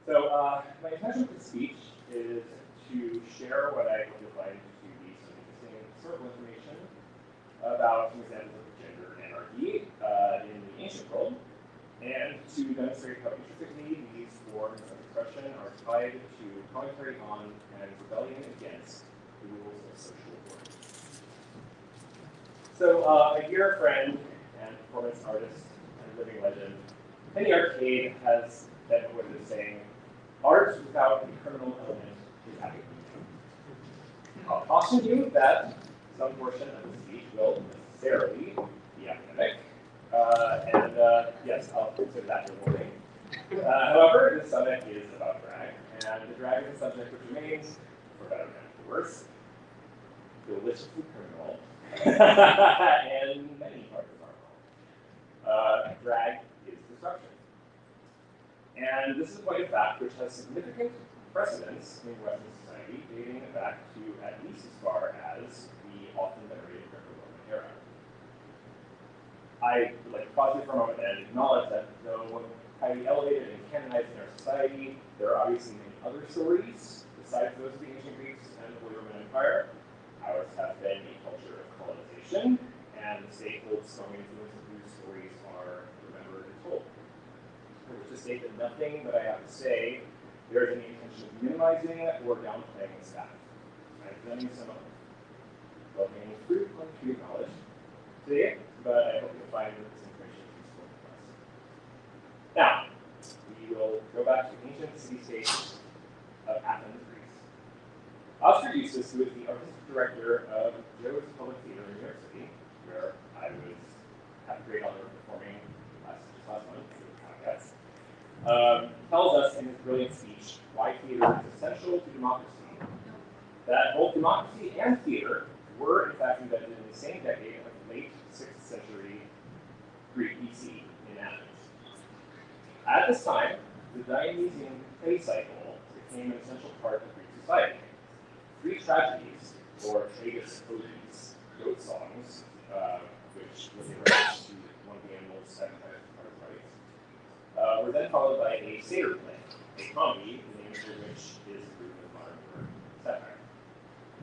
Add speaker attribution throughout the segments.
Speaker 1: So my intention for the speech is to share what I hope you'll find to be some interesting historical information about some examples of gender anarchy in the ancient world, and to demonstrate how intricately these forms of expression are tied to commentary on and rebellion against the rules of social order. So my dear friend and performance artist and living legend, Penny Arcade has been quoted as saying, "Art without a criminal element is happy." I'll caution you that some portion of the speech will necessarily be academic, yes, I'll consider that your warning. However, this subject is about drag, and the drag is a subject which remains, for better and for worse, deliciously criminal, and many parts of our world. Drag is destruction. And this is a point of fact which has significant precedence in Western society, dating back to at least as far as the often venerated Greco-Roman era. I would like to pause here for a moment and acknowledge that though highly elevated and canonized in our society, there are obviously many other stories besides those of the ancient Greeks and the Holy Roman Empire. Ours have been a culture of colonization, and the state holds strong influence of whose stories are remembered and told. I wish to state that nothing that I have to say there is any intention of minimizing or downplaying this fact. I'm presenting some low-hanging fruit to acknowledge today, but I hope you'll find that this information is useful to us. Now, we will go back to the ancient city-state of Athens, Greece. Oscar Eustace, who is the artistic director of Joe's Public Theater in New York City, where I had the great honor of performing just last month with Cabaret, tells us in his brilliant speech why theater is essential to democracy. That both democracy and theater were in fact invented in the same decade of late 6th century Greek BC in Athens. At this time, the Dionysian play cycle became an essential part of Greek society. Greek tragedies, or tragus odies, goat songs, which was a reference to one of the animals sacrificed as part of rites, were then followed by a satyr play, a comedy, the name of which is the root of modern word satire.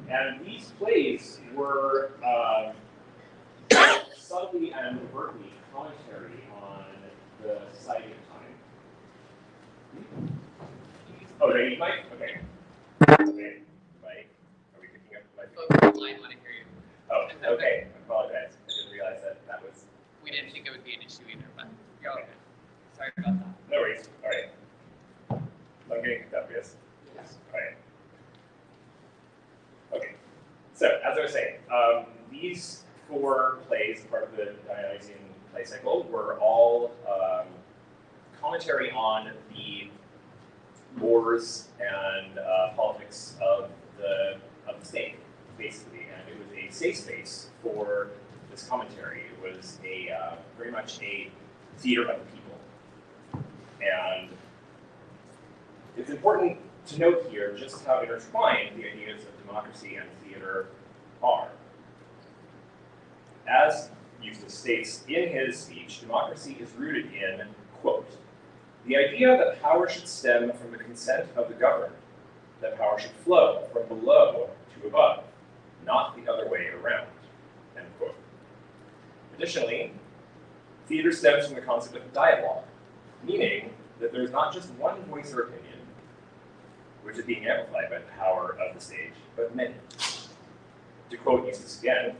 Speaker 1: And these plays were subtly and overtly commentary on the society of the time. Oh, do I need mic? Okay. Okay. Mic. Are we picking up the mic?
Speaker 2: I want to hear you.
Speaker 1: Oh, okay. I apologize. I didn't realize that was.
Speaker 2: We didn't think it would be an issue either, but
Speaker 1: you're okay.
Speaker 2: Sorry about that.
Speaker 1: No worries. All right. I'm getting picked up, yes?
Speaker 2: Yes.
Speaker 1: All right. Okay. So, as I was saying, these 4 plays, part of the Dionysian play cycle, were all commentary on the wars and politics of the state, basically, and it was a safe space for this commentary. It was a very much a theater of the people, and it's important to note here just how intertwined the ideas of democracy and theater are. As Eustace states in his speech, democracy is rooted in, quote, the idea that power should stem from the consent of the governed, that power should flow from below to above, not the other way around, end quote. Additionally, theater stems from the concept of dialogue, meaning that there's not just one voice or opinion, which is being amplified by the power of the stage, but many. To quote Eustace again,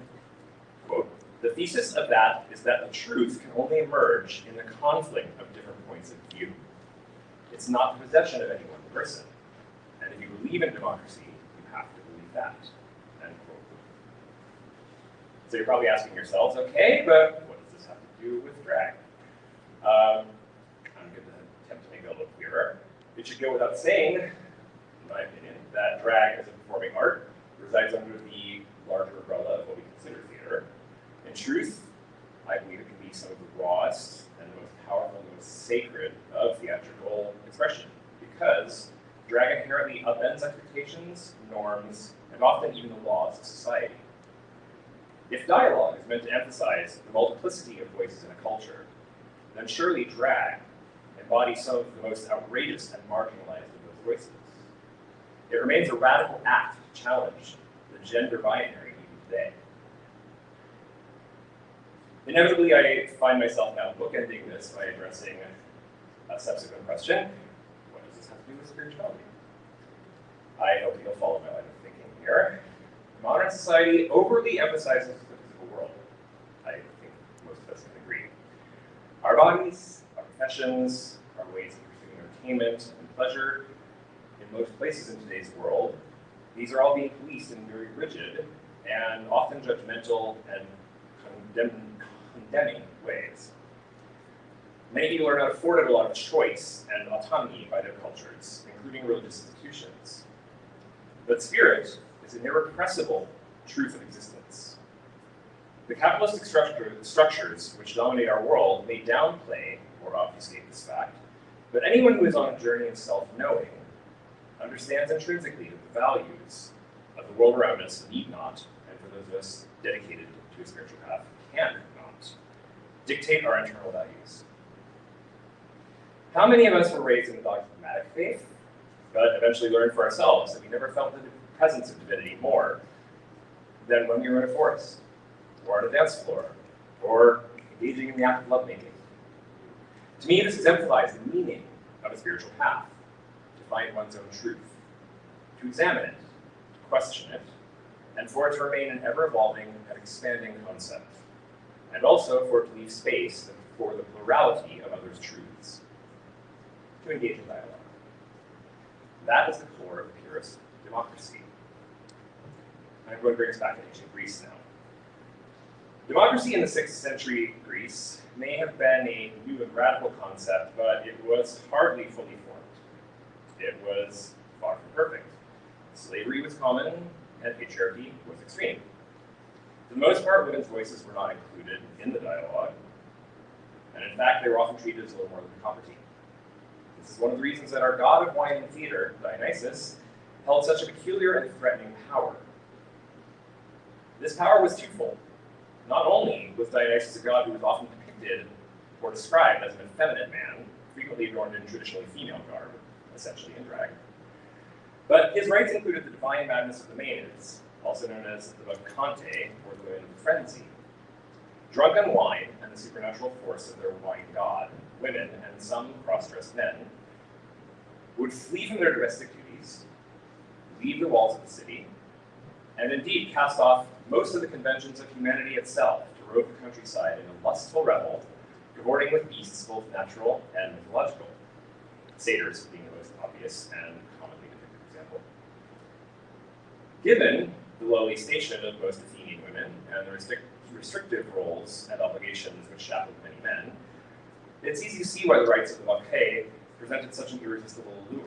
Speaker 1: quote, the thesis of that is that the truth can only emerge in the conflict of different points of view. It's not the possession of any one person. And if you believe in democracy, you have to believe that, end quote. So you're probably asking yourselves, okay, but what does this have to do with drag? I'm going to attempt to make it a little clearer. It should go without saying, in my opinion, that drag as a performing art resides under the larger umbrella of what we consider theater. In truth, I believe it can be some of the rawest and the most powerful and most sacred of theatrical expression, because drag inherently upends expectations, norms, and often even the laws of society. If dialogue is meant to emphasize the multiplicity of voices in a culture, then surely drag, and embodies some of the most outrageous and marginalized of those voices. It remains a radical act to challenge the gender binary even today. Inevitably, I find myself now bookending this by addressing a subsequent question: what does this have to do with spirituality? I hope you'll follow my line of thinking here. Modern society overly emphasizes the physical world. I think most of us can agree. Our bodies, our professions, our ways of pursuing entertainment and pleasure, in most places in today's world, these are all being policed in very rigid and often judgmental and condemning ways. Many people are not afforded a lot of choice and autonomy by their cultures, including religious institutions. But spirit is an irrepressible truth of existence. The capitalistic structures which dominate our world may downplay or obfuscate this fact, but anyone who is on a journey of self-knowing understands intrinsically that the values of the world around us need not, and for those of us dedicated to a spiritual path, can not, dictate our internal values. How many of us were raised in a dogmatic faith, but eventually learned for ourselves that we never felt the presence of divinity more than when we were in a forest, or on a dance floor, or engaging in the act of lovemaking? To me, this exemplifies the meaning of a spiritual path: to find one's own truth, to examine it, to question it, and for it to remain an ever-evolving and expanding concept, and also for it to leave space for the plurality of others' truths, to engage in dialogue. That is the core of the purest democracy. I'm going to bring us back to ancient Greece now. Democracy in the 6th century Greece may have been a new and radical concept, but it was hardly fully formed. It was far from perfect. Slavery was common, and patriarchy was extreme. For the most part, women's voices were not included in the dialogue, and in fact, they were often treated as little more than property. This is one of the reasons that our god of wine and theater, Dionysus, held such a peculiar and threatening power. This power was twofold. Not only was Dionysus a god who was often depicted or described as an effeminate man, frequently adorned in traditionally female garb, essentially in drag, but his rites included the divine madness of the Maenads, also known as the Bacchante, or the women of frenzy. Drunk on wine and the supernatural force of their wine god, women, and some cross-dressed men, would flee from their domestic duties, leave the walls of the city, and indeed cast off most of the conventions of humanity itself to rove the countryside in a lustful revel, cavorting with beasts both natural and mythological, satyrs being the most obvious and commonly depicted example. Given the lowly station of most Athenian women and the restrictive roles and obligations which shackled many men, it's easy to see why the rites of the Bacchae presented such an irresistible allure.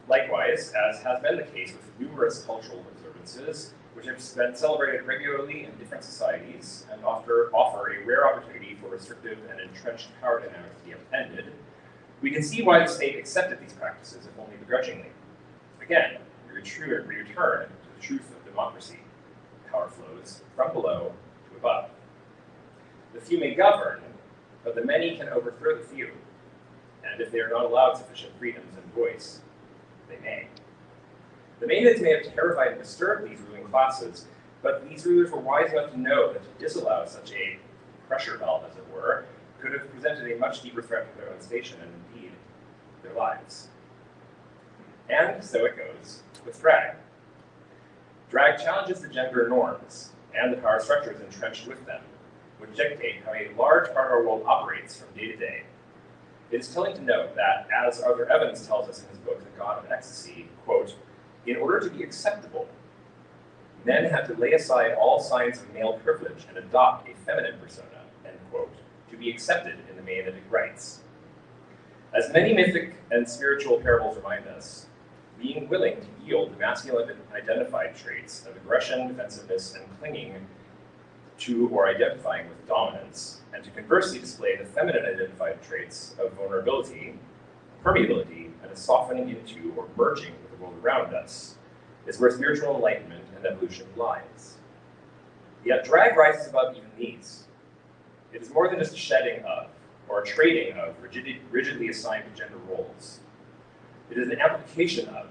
Speaker 1: Likewise, as has been the case with numerous cultural observances, which have been celebrated regularly in different societies and offer a rare opportunity for restrictive and entrenched power dynamics to be upended, we can see why the state accepted these practices, if only begrudgingly. Again, we return to the truth of democracy. Power flows from below to above. The few may govern, but the many can overthrow the few. And if they are not allowed sufficient freedoms and voice, they may. The Maenads may have terrified and disturbed these ruling classes, but these rulers were wise enough to know that to disallow such a pressure valve, as it were, could have presented a much deeper threat to their own station and indeed their lives. And so it goes with drag. Drag challenges the gender norms and the power structures entrenched with them, which dictate how a large part of our world operates from day to day. It is telling to note that, as Arthur Evans tells us in his book, The God of Ecstasy, quote, in order to be acceptable, men had to lay aside all signs of male privilege and adopt a feminine persona, end quote, to be accepted in the Maenadic rites. As many mythic and spiritual parables remind us, being willing to yield the masculine identified traits of aggression, defensiveness, and clinging to or identifying with dominance, and to conversely display the feminine identified traits of vulnerability, permeability, and a softening into or merging with the world around us, is where spiritual enlightenment and evolution lies. Yet drag rises above even these. It is more than just a shedding of, or trading of rigidly assigned gender roles. It is an amplification of,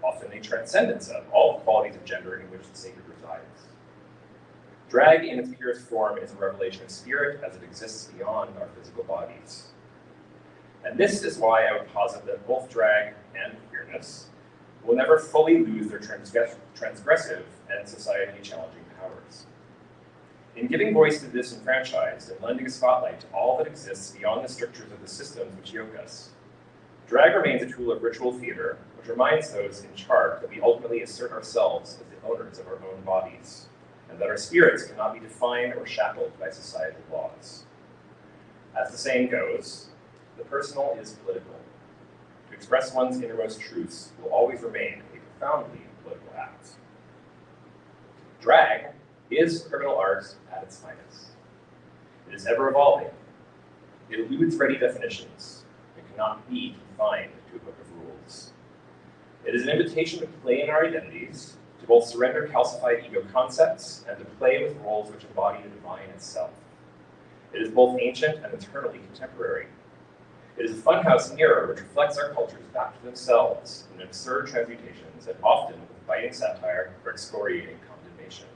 Speaker 1: often a transcendence of, all the qualities of gender in which the sacred resides. Drag in its purest form is a revelation of spirit as it exists beyond our physical bodies. And this is why I would posit that both drag and queerness will never fully lose their transgressive and society-challenging powers. In giving voice to the disenfranchised and lending a spotlight to all that exists beyond the strictures of the systems which yoke us, drag remains a tool of ritual theater, which reminds those in charge that we ultimately assert ourselves as the owners of our own bodies, and that our spirits cannot be defined or shackled by societal laws. As the saying goes, the personal is political. To express one's innermost truths will always remain a profoundly political act. Drag is criminal art at its finest. It is ever evolving. It eludes ready definitions and cannot be confined to a book of rules. It is an invitation to play in our identities, to both surrender calcified ego concepts and to play with roles which embody the divine itself. It is both ancient and eternally contemporary. It is a funhouse mirror which reflects our cultures back to themselves in absurd transmutations and often with biting satire or excoriating condemnation.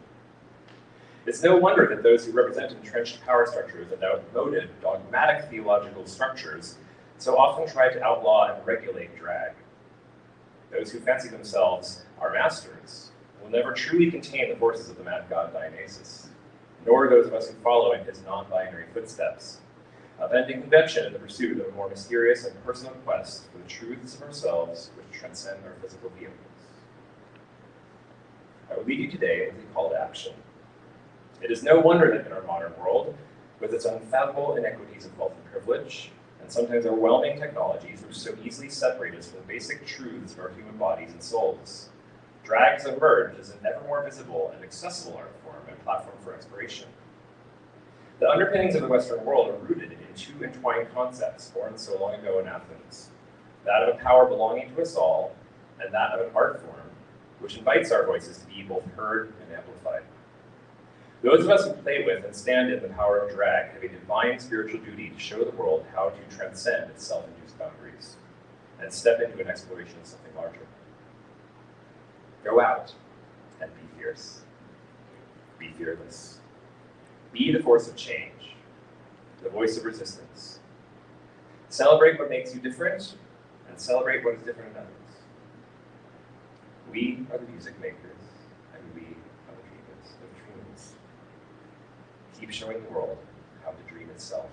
Speaker 1: It's no wonder that those who represent entrenched power structures and outmoded, dogmatic theological structures so often try to outlaw and regulate drag. Those who fancy themselves our masters will never truly contain the forces of the mad god Dionysus, nor those of us who follow in his non-binary footsteps, upending convention in the pursuit of a more mysterious and personal quest for the truths of ourselves which transcend our physical vehicles. I will leave you today with a call to action. It is no wonder that in our modern world, with its unfathomable inequities of wealth and privilege, and sometimes overwhelming technologies which so easily separate us from the basic truths of our human bodies and souls, drag has emerged as an ever more visible and accessible art form and platform for exploration. The underpinnings of the Western world are rooted in two entwined concepts born so long ago in Athens, that of a power belonging to us all, and that of an art form, which invites our voices to be both heard and amplified. Those of us who play with and stand in the power of drag have a divine spiritual duty to show the world how to transcend its self-induced boundaries and step into an exploration of something larger. Go out and be fierce. Be fearless. Be the force of change, the voice of resistance. Celebrate what makes you different, and celebrate what is different in others. We are the music makers, and we are the dreamers of dreams. Keep showing the world how to dream itself.